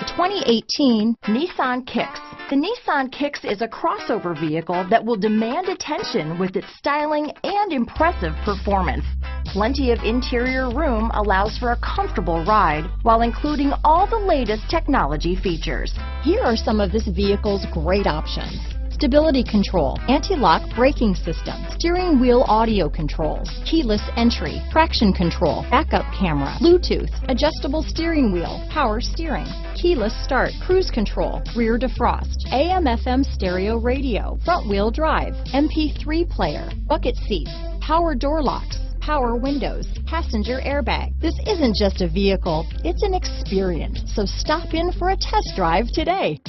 2018 Nissan Kicks. The Nissan Kicks is a crossover vehicle that will demand attention with its styling and impressive performance. Plenty of interior room allows for a comfortable ride while including all the latest technology features. Here are some of this vehicle's great options: stability control, anti-lock braking system, steering wheel audio controls, keyless entry, traction control, backup camera, Bluetooth, adjustable steering wheel, power steering, keyless start, cruise control, rear defrost, AM/FM stereo radio, front wheel drive, MP3 player, bucket seats, power door locks, power windows, passenger airbag. This isn't just a vehicle, it's an experience. So stop in for a test drive today.